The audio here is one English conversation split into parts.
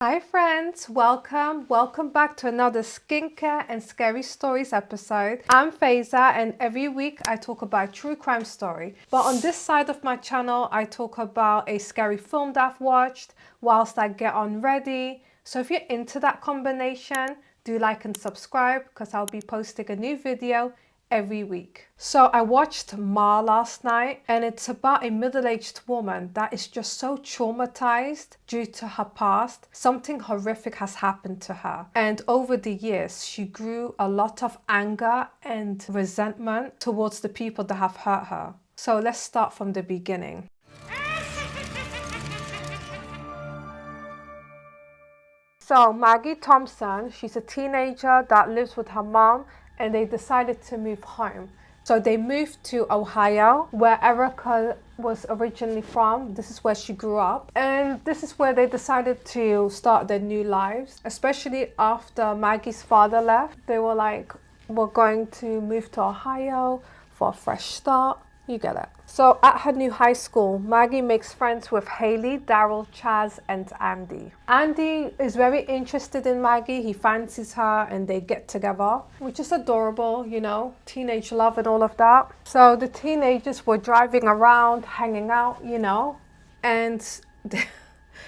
Hi friends, welcome back to another skincare and scary stories episode. I'm Faiza and every week I talk about a true crime story. But on this side of my channel, I talk about a scary film that I've watched whilst I get on ready. So if you're into that combination, do like and subscribe because I'll be posting a new video every week. So I watched Ma last night and it's about a middle-aged woman that is just so traumatized due to her past. Something horrific has happened to her. And over the years, she grew a lot of anger and resentment towards the people that have hurt her. So let's start from the beginning. So Maggie Thompson, she's a teenager that lives with her mom and they decided to move home. So they moved to Ohio, where Erica was originally from. This is where she grew up. And this is where they decided to start their new lives, especially after Maggie's father left. They were like, we're going to move to Ohio for a fresh start. You get it. So at her new high school, Maggie makes friends with Haley, Daryl, Chaz, and Andy. Andy is very interested in Maggie. He fancies her and they get together, which is adorable, you know, teenage love and all of that. So the teenagers were driving around, hanging out, you know, and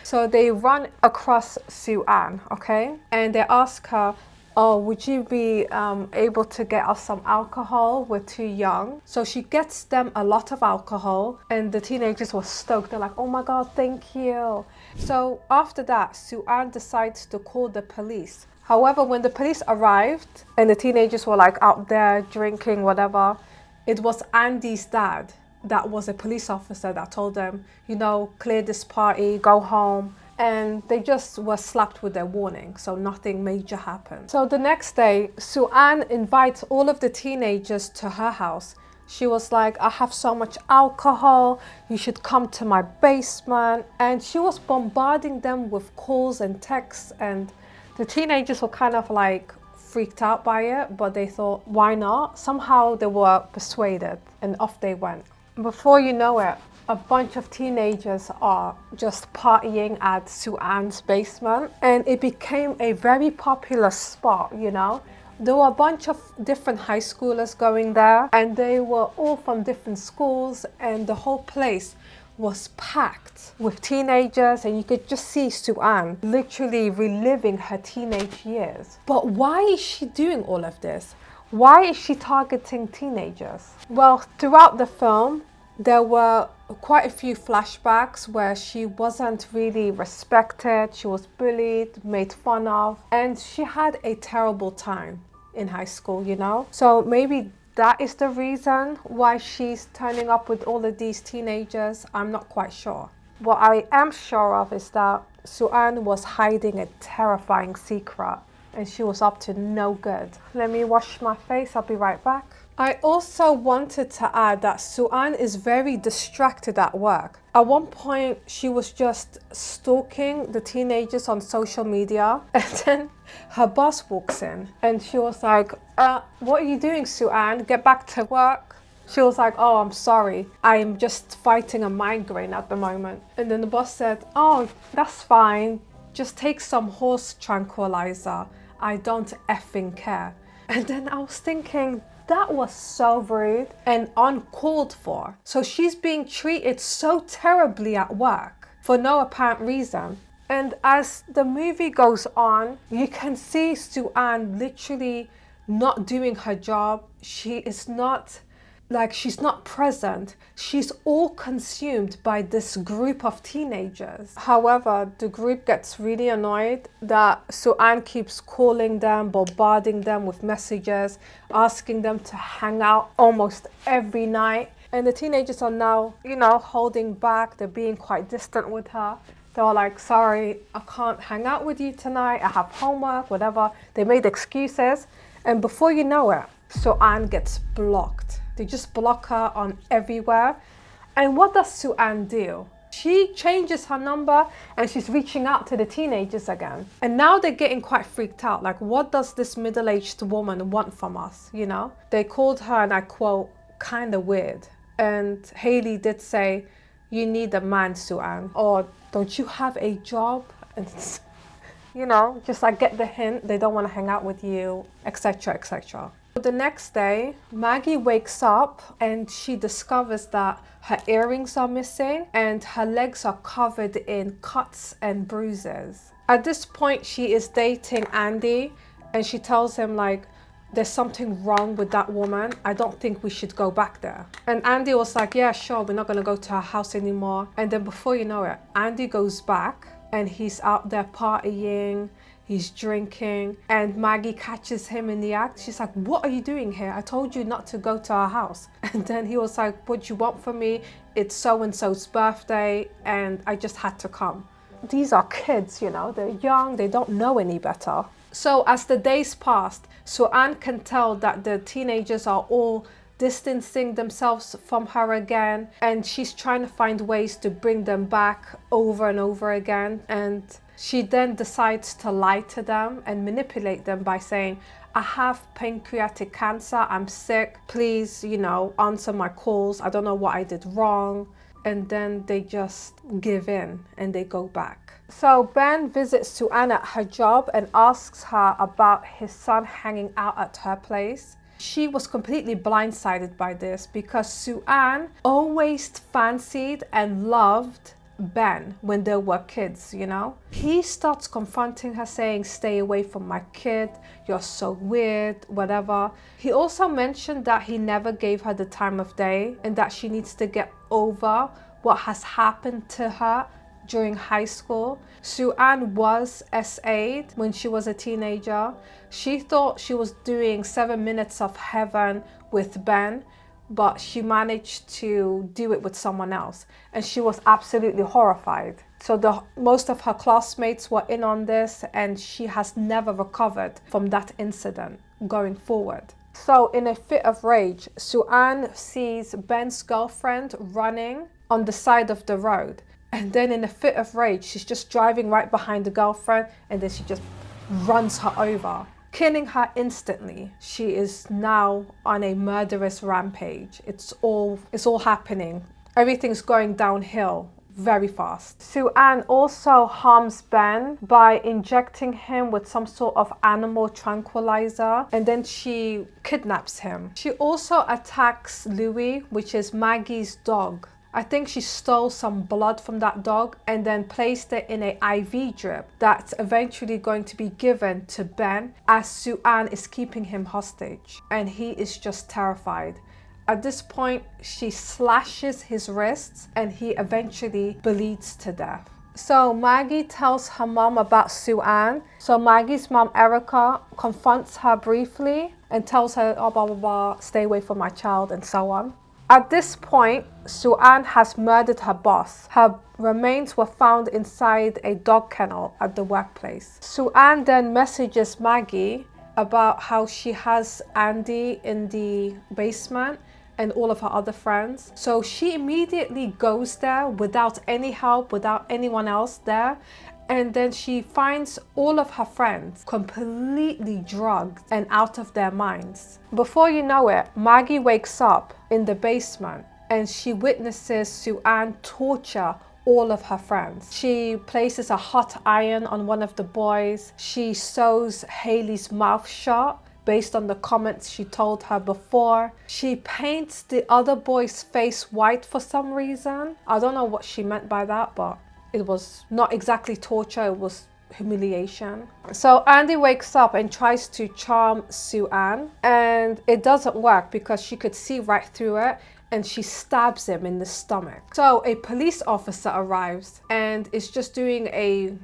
so they run across Sue Ann, okay? And they ask her, oh, would you be able to get us some alcohol? We're too young. So she gets them a lot of alcohol and the teenagers were stoked. They're like, oh my God, thank you. So after that, Sue Ann decides to call the police. However, when the police arrived and the teenagers were like out there drinking, whatever, it was Andy's dad that was a police officer that told them, you know, clear this party, go home. And they just were slapped with their warning, so nothing major happened. So the next day, Sue Ann invites all of the teenagers to her house. She was like, I have so much alcohol, you should come to my basement. And she was bombarding them with calls and texts, and the teenagers were kind of like freaked out by it, but they thought, why not? Somehow they were persuaded and off they went. Before you know it, a bunch of teenagers are just partying at Sue Ann's basement, and it became a very popular spot, you know. There were a bunch of different high schoolers going there, and they were all from different schools, and the whole place was packed with teenagers, and you could just see Sue Ann literally reliving her teenage years. But why is she doing all of this? Why is she targeting teenagers? Well, throughout the film, there were quite a few flashbacks where she wasn't really respected, she was bullied, made fun of, and she had a terrible time in high school, you know? So maybe that is the reason why she's turning up with all of these teenagers. I'm not quite sure. What I am sure of is that Sue Ann was hiding a terrifying secret and she was up to no good. Let me wash my face, I'll be right back. I also wanted to add that Sue Ann is very distracted at work. At one point, she was just stalking the teenagers on social media, and then her boss walks in and she was like, what are you doing, Sue Ann? Get back to work. She was like, oh, I'm sorry. I'm just fighting a migraine at the moment. And then the boss said, oh, that's fine. Just take some horse tranquilizer. I don't effing care. And then I was thinking, that was so rude and uncalled for. So she's being treated so terribly at work for no apparent reason. And as the movie goes on, you can see Sue Ann literally not doing her job. She's not present. She's all consumed by this group of teenagers. However, the group gets really annoyed that Sue Ann keeps calling them, bombarding them with messages, asking them to hang out almost every night. And the teenagers are now, you know, holding back. They're being quite distant with her. They're like, sorry, I can't hang out with you tonight. I have homework, whatever. They made excuses. And before you know it, Sue Ann gets blocked. They just block her on everywhere. And what does Sue Ann do? She changes her number and she's reaching out to the teenagers again. And now they're getting quite freaked out. Like, what does this middle-aged woman want from us, you know? They called her, and I quote, kind of weird. And Haley did say, you need a man, Sue Ann. Or don't you have a job? And you know, just like get the hint, they don't want to hang out with you, etc., etc. The next day, Maggie wakes up and she discovers that her earrings are missing and her legs are covered in cuts and bruises. At this point, she is dating Andy and she tells him like, there's something wrong with that woman. I don't think we should go back there. And Andy was like, yeah, sure, we're not gonna go to her house anymore. And then before you know it, Andy goes back and he's out there partying, he's drinking, and Maggie catches him in the act. She's like, what are you doing here? I told you not to go to our house. And then he was like, what do you want from me? It's so-and-so's birthday and I just had to come. These are kids, you know, they're young, they don't know any better. So as the days passed, Soo-an can tell that the teenagers are all distancing themselves from her again, and she's trying to find ways to bring them back over and over again. And she then decides to lie to them and manipulate them by saying, I have pancreatic cancer, I'm sick, please, you know, answer my calls, I don't know what I did wrong. And then they just give in and they go back. So Ben visits Soo-an at her job and asks her about his son hanging out at her place. She was completely blindsided by this because Soo-an always fancied and loved Ben when they were kids, you know. He starts confronting her saying, stay away from my kid, you're so weird, whatever. He also mentioned that he never gave her the time of day and that she needs to get over what has happened to her during high school. Soo-an was SA'd when she was a teenager. She thought she was doing 7 minutes of heaven with Ben, but she managed to do it with someone else. And she was absolutely horrified. So most of her classmates were in on this and she has never recovered from that incident going forward. So in a fit of rage, Soo-an sees Ben's girlfriend running on the side of the road. And then in a fit of rage, she's just driving right behind the girlfriend and then she just runs her over, killing her instantly. She is now on a murderous rampage. It's all happening. Everything's going downhill very fast. Soo-an also harms Ben by injecting him with some sort of animal tranquilizer, and then she kidnaps him. She also attacks Louis, which is Maggie's dog. I think she stole some blood from that dog and then placed it in an IV drip that's eventually going to be given to Ben as Soo-an is keeping him hostage. And he is just terrified. At this point, she slashes his wrists and he eventually bleeds to death. So Maggie tells her mom about Soo-an. So Maggie's mom, Erica, confronts her briefly and tells her, oh, blah, blah, blah, stay away from my child and so on. At this point, Soo-an has murdered her boss. Her remains were found inside a dog kennel at the workplace. Soo-an then messages Maggie about how she has Andy in the basement and all of her other friends. So she immediately goes there without any help, without anyone else there. And then she finds all of her friends completely drugged and out of their minds. Before you know it, Maggie wakes up in the basement and she witnesses Soo-an torture all of her friends. She places a hot iron on one of the boys. She sews Haley's mouth shut based on the comments she told her before. She paints the other boy's face white for some reason. I don't know what she meant by that, but it was not exactly torture, it was humiliation. So Andy wakes up and tries to charm Soo-an, and it doesn't work because she could see right through it, and she stabs him in the stomach. So a police officer arrives and is just doing a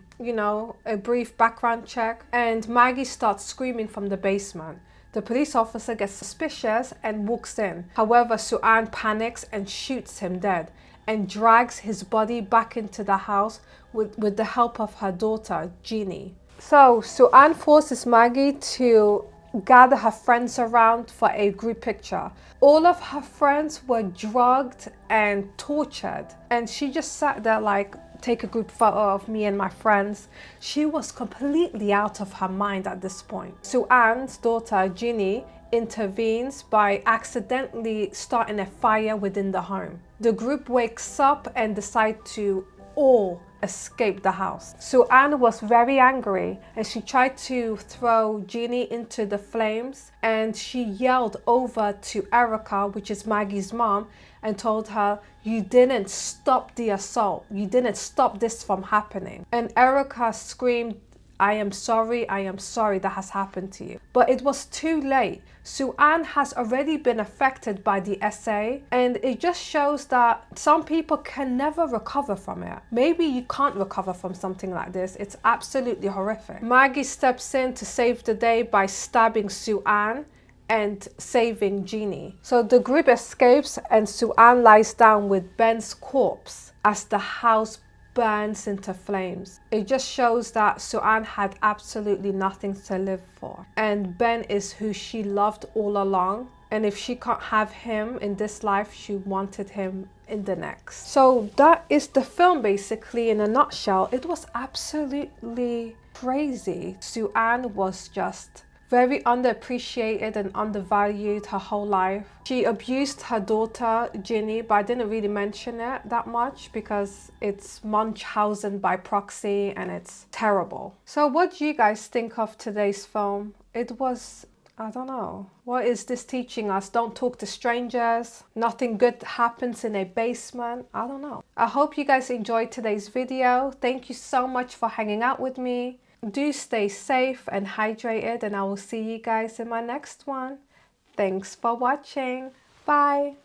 brief background check, and Maggie starts screaming from the basement. The police officer gets suspicious and walks in. However, Soo-an panics and shoots him dead and drags his body back into the house with the help of her daughter, Jeannie. So Soo-an forces Maggie to gather her friends around for a group picture. All of her friends were drugged and tortured, and she just sat there like, take a group photo of me and my friends. She was completely out of her mind at this point. Soo-an's daughter, Jeannie, intervenes by accidentally starting a fire within the home. The group wakes up and decide to all escape the house. Sue-Ann was very angry and she tried to throw Jeannie into the flames, and she yelled over to Erica, which is Maggie's mom, and told her, "You didn't stop the assault. You didn't stop this from happening." And Erica screamed, I am sorry that has happened to you." But it was too late. Sue-Ann has already been affected by the SA, and it just shows that some people can never recover from it. Maybe you can't recover from something like this. It's absolutely horrific. Maggie steps in to save the day by stabbing Sue-Ann and saving Jeannie. So the group escapes and Sue-Ann lies down with Ben's corpse as the house burns into flames. It just shows that Sue-Ann had absolutely nothing to live for, and Ben is who she loved all along, and if she can't have him in this life, she wanted him in the next. So that is the film basically in a nutshell. It was absolutely crazy. Sue-Ann was just very underappreciated and undervalued her whole life. She abused her daughter, Ginny, but I didn't really mention it that much because it's Munchausen by proxy and it's terrible. So what do you guys think of today's film? It was, I don't know. What is this teaching us? Don't talk to strangers. Nothing good happens in a basement. I don't know. I hope you guys enjoyed today's video. Thank you so much for hanging out with me. Do stay safe and hydrated, and I will see you guys in my next one. Thanks for watching. Bye.